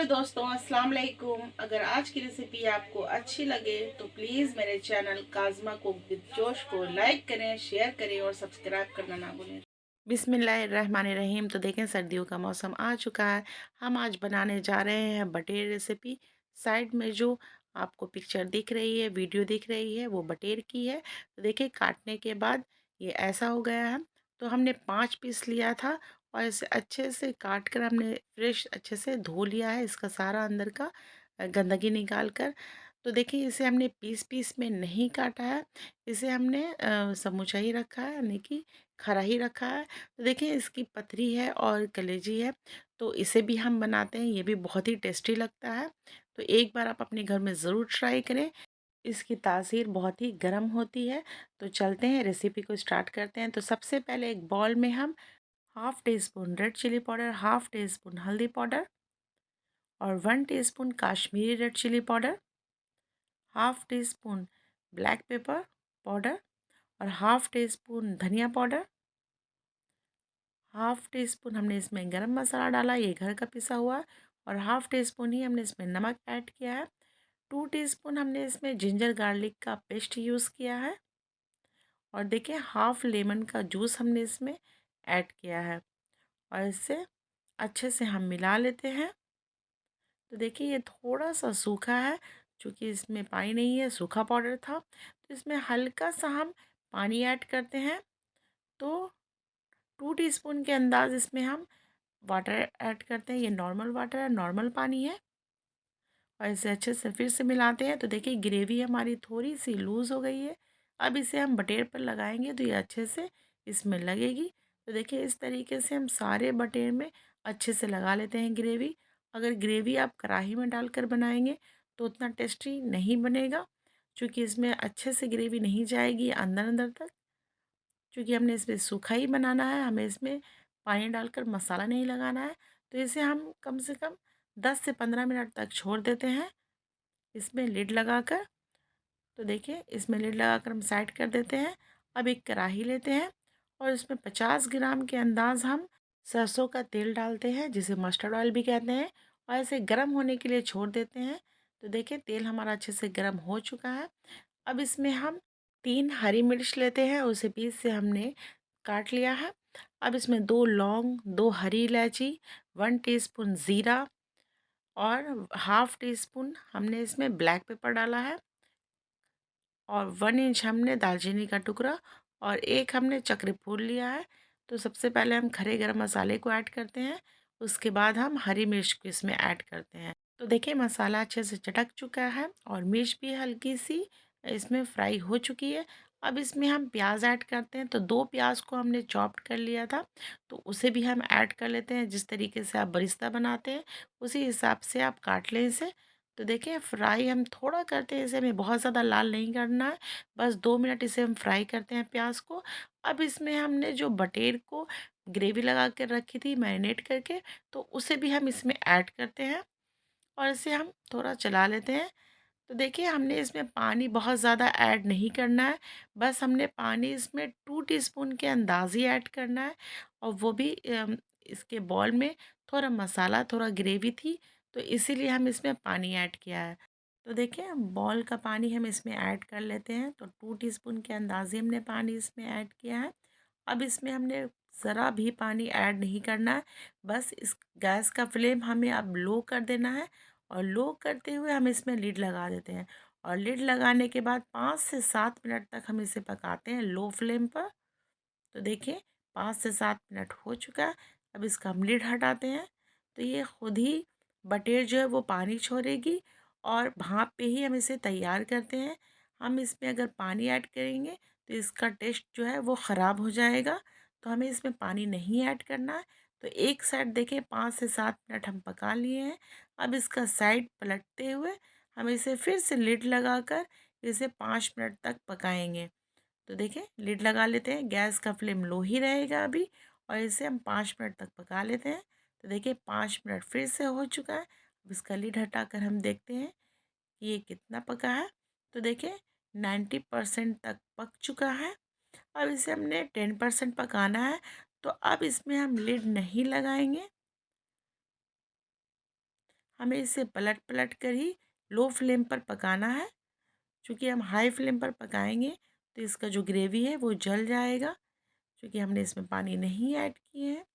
दोस्तों, अस्सलाम वालेकुम। अगर आज की रेसिपी आपको अच्छी लगे तो प्लीज़ मेरे चैनल काज़मा कुक विद जोश को लाइक करें, शेयर करें और सब्सक्राइब करना ना भूलें। बिस्मिल्लाहिर्रहमानिर्रहीम। तो देखें, सर्दियों का मौसम आ चुका है। हम आज बनाने जा रहे हैं बटेर रेसिपी। साइड में जो आपको पिक्चर दिख रही है, वीडियो दिख रही है, वो बटेर की है। तो देखिए, काटने के बाद ये ऐसा हो गया है। तो हमने 5 पीस लिया था और इसे अच्छे से काट कर हमने फ्रेश अच्छे से धो लिया है, इसका सारा अंदर का गंदगी निकाल कर। तो देखिए, इसे हमने पीस पीस में नहीं काटा है, इसे हमने समूचा ही रखा है, यानी कि खरा ही रखा है। तो देखिए, इसकी पतरी है और कलेजी है, तो इसे भी हम बनाते हैं, ये भी बहुत ही टेस्टी लगता है। तो एक बार आप अपने घर में ज़रूर ट्राई करें, इसकी तासीर बहुत ही गर्म होती है। तो चलते हैं, रेसिपी को स्टार्ट करते हैं। तो सबसे पहले एक बॉल में हम half tea spoon red chilli powder, half tea spoon हल्दी पाउडर और 1 teaspoon Kashmiri red chilli powder, half tea spoon black pepper powder half हाफ़ टी स्पून धनिया पाउडर, हाफ़ टी स्पून हमने इसमें गरम मसाला डाला, ये घर का पिसा हुआ, और हाफ़ टी स्पून ही हमने इसमें नमक ऐड किया है। 2 टीस्पून हमने इसमें जिंजर गार्लिक का पेस्ट यूज़ किया है और देखिए, हाफ़ लेमन का जूस हमने इसमें ऐड किया है और इसे अच्छे से हम मिला लेते हैं। तो देखिए, ये थोड़ा सा सूखा है, चूँकि इसमें पानी नहीं है, सूखा पाउडर था। तो इसमें हल्का सा हम पानी ऐड करते हैं। तो 2 टीस्पून के अंदाज़ इसमें हम वाटर ऐड करते हैं। ये नॉर्मल वाटर है, नॉर्मल पानी है, और इसे अच्छे से फिर से मिलाते हैं। तो देखिए, ग्रेवी हमारी थोड़ी सी लूज़ हो गई है। अब इसे हम बटेर पर लगाएंगे तो ये अच्छे से इसमें लगेगी। तो देखिए, इस तरीके से हम सारे बटेर में अच्छे से लगा लेते हैं ग्रेवी। अगर ग्रेवी आप कढ़ाई में डालकर बनाएंगे तो उतना टेस्टी नहीं बनेगा, क्योंकि इसमें अच्छे से ग्रेवी नहीं जाएगी अंदर अंदर तक। क्योंकि हमने इसमें सूखा ही बनाना है, हमें इसमें पानी डालकर मसाला नहीं लगाना है। तो इसे हम कम से कम 10 से 15 मिनट तक छोड़ देते हैं इसमें लिड लगाकर। तो देखिए, इसमें लिड लगाकर हम साइड कर देते हैं। अब एक कढ़ाई लेते हैं और इसमें 50 ग्राम के अंदाज़ हम सरसों का तेल डालते हैं, जिसे मस्टर्ड ऑयल भी कहते हैं, और इसे गर्म होने के लिए छोड़ देते हैं। तो देखिए, तेल हमारा अच्छे से गर्म हो चुका है। अब इसमें हम 3 हरी मिर्च लेते हैं, उसे बीच से हमने काट लिया है। अब इसमें 2 लौंग, 2 हरी इलायची, 1 टीस्पून ज़ीरा और हाफ़ टी स्पून हमने इसमें ब्लैक पेपर डाला है, और 1 इंच हमने दालचीनी का टुकड़ा और एक हमने चक्री फूल लिया है। तो सबसे पहले हम खड़े गरम मसाले को ऐड करते हैं, उसके बाद हम हरी मिर्च को इसमें ऐड करते हैं। तो देखिए, मसाला अच्छे से चटक चुका है और मिर्च भी हल्की सी इसमें फ्राई हो चुकी है। अब इसमें हम प्याज ऐड करते हैं। तो 2 प्याज को हमने चॉप्ड कर लिया था, तो उसे भी हम ऐड कर लेते हैं। जिस तरीके से आप बरिस्ता बनाते हैं उसी हिसाब से आप काट लें इसे। तो देखिए, फ्राई हम थोड़ा करते हैं इसे, हमें बहुत ज़्यादा लाल नहीं करना है, बस 2 मिनट इसे हम फ्राई करते हैं प्याज को। अब इसमें हमने जो बटेर को ग्रेवी लगा कर रखी थी मैरिनेट करके, तो उसे भी हम इसमें ऐड करते हैं और इसे हम थोड़ा चला लेते हैं। तो देखिए, हमने इसमें पानी बहुत ज़्यादा ऐड नहीं करना है, बस हमने पानी इसमें 2 टीस्पून के अंदाज़ ही ऐड करना है, और वो भी इसके बॉल में थोड़ा मसाला, थोड़ा ग्रेवी थी, तो इसीलिए हम इसमें पानी ऐड किया है। तो देखिए, बॉल का पानी हम इसमें ऐड कर लेते हैं। तो 2 टीस्पून के अंदाज़े हमने पानी इसमें ऐड किया है। अब इसमें हमने ज़रा भी पानी ऐड नहीं करना है, बस इस गैस का फ्लेम हमें अब लो कर देना है, और लो करते हुए हम इसमें लिड लगा देते हैं, और लिड लगाने के बाद 5 से 7 मिनट तक हम इसे पकाते हैं लो फ्लेम पर। तो देखिए, 5 से 7 मिनट हो चुका है। अब इसका हम लिड हटाते हैं। तो ये खुद ही बटेर जो है वो पानी छोड़ेगी, और भाप पे ही हम इसे तैयार करते हैं। हम इसमें अगर पानी ऐड करेंगे तो इसका टेस्ट जो है वो ख़राब हो जाएगा, तो हमें इसमें पानी नहीं ऐड करना है। तो एक साइड देखिए, 5 से 7 मिनट हम पका लिए हैं। अब इसका साइड पलटते हुए हम इसे फिर से लिड लगाकर इसे 5 मिनट तक पकाएंगे। तो देखिए, लिड लगा लेते हैं, गैस का फ्लेम लो ही रहेगा अभी, और इसे हम 5 मिनट तक पका लेते हैं। तो देखिए, 5 मिनट फिर से हो चुका है। अब इसका लिड हटाकर हम देखते हैं कि ये कितना पका है। तो देखिए, 90% तक पक चुका है। अब इसे हमने 10% पकाना है। तो अब इसमें हम लिड नहीं लगाएंगे, हमें इसे पलट पलट कर ही लो फ्लेम पर पकाना है। क्योंकि हम हाई फ्लेम पर पकाएंगे तो इसका जो ग्रेवी है वो जल जाएगा, क्योंकि हमने इसमें पानी नहीं ऐड किए हैं।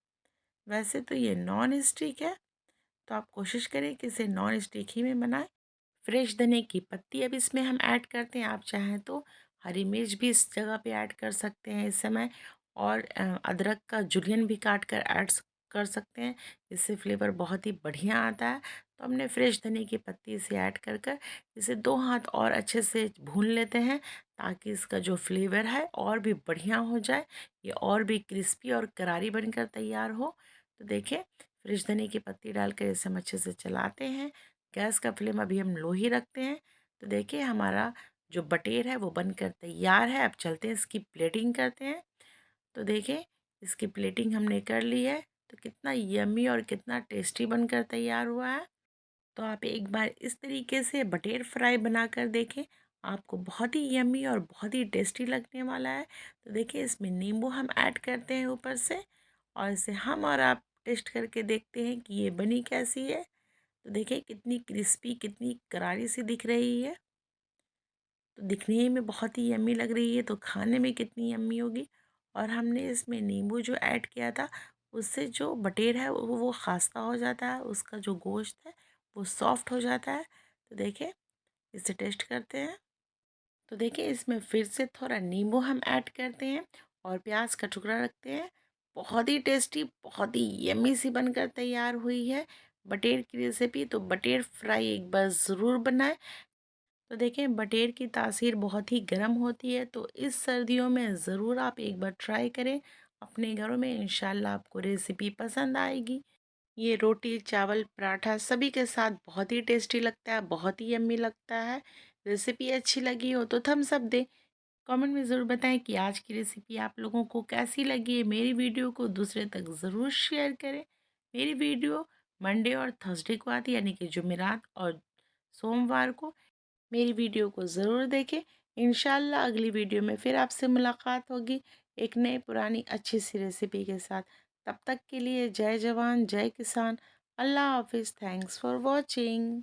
वैसे तो ये नॉन स्टिक है, तो आप कोशिश करें कि इसे नॉन स्टिक ही में बनाएं। फ्रेश धनिया की पत्ती अब इसमें हम ऐड करते हैं। आप चाहें तो हरी मिर्च भी इस जगह पे ऐड कर सकते हैं इस समय, और अदरक का जुलियन भी काट कर कर सकते हैं। इससे फ्लेवर बहुत ही बढ़िया आता है। तो हमने फ्रेश धनिया की पत्ती इसे ऐड कर कर इसे 2 हाथ और अच्छे से भून लेते हैं, ताकि इसका जो फ्लेवर है और भी बढ़िया हो जाए, ये और भी क्रिस्पी और करारी बनकर तैयार हो। तो देखिए, फ्रेश धनिया की पत्ती डालकर इसे हम अच्छे से चलाते हैं। गैस का फ्लेम अभी हम लो ही रखते हैं। तो देखिए, हमारा जो बटेर है वो बनकर तैयार है। अब चलते हैं इसकी प्लेटिंग करते हैं। तो देखिए, इसकी प्लेटिंग हमने कर ली है। तो कितना यम्मी और कितना टेस्टी बनकर तैयार हुआ है। तो आप एक बार इस तरीके से बटेर फ्राई बनाकर देखें, आपको बहुत ही यम्मी और बहुत ही टेस्टी लगने वाला है। तो देखिए, इसमें नींबू हम ऐड करते हैं ऊपर से, और इसे हम और आप टेस्ट करके देखते हैं कि ये बनी कैसी है। तो देखिए, कितनी क्रिस्पी, कितनी करारी सी दिख रही है। तो दिखने में बहुत ही यम्मी लग रही है, तो खाने में कितनी यम्मी होगी। और हमने इसमें नींबू जो ऐड किया था, उससे जो बटेर है वो खस्ता हो जाता है, उसका जो गोश्त है वो सॉफ्ट हो जाता है। तो देखिए, इसे टेस्ट करते हैं। तो देखिए, इसमें फिर से थोड़ा नींबू हम ऐड करते हैं और प्याज का टुकड़ा रखते हैं। बहुत ही टेस्टी, बहुत ही यम्मी सी बनकर तैयार हुई है बटेर की रेसिपी। तो बटेर फ्राई एक बार ज़रूर बनाएं। तो देखें, बटेर की तासीर बहुत ही गर्म होती है, तो इस सर्दियों में ज़रूर आप एक बार ट्राई करें अपने घरों में। इंशाल्लाह आपको रेसिपी पसंद आएगी। ये रोटी, चावल, पराठा सभी के साथ बहुत ही टेस्टी लगता है, बहुत ही यम्मी लगता है। रेसिपी अच्छी लगी हो तो थम्स अप दें। कमेंट में ज़रूर बताएं कि आज की रेसिपी आप लोगों को कैसी लगी है। मेरी वीडियो को दूसरे तक ज़रूर शेयर करें। मेरी वीडियो मंडे और थर्सडे को आती है, यानी कि जुमेरात और सोमवार को। मेरी वीडियो को ज़रूर देखें। इंशाल्लाह अगली वीडियो में फिर आपसे मुलाकात होगी एक नए पुरानी अच्छी सी रेसिपी के साथ। तब तक के लिए जय जवान जय किसान। अल्लाह हाफिज़। Thanks for watching.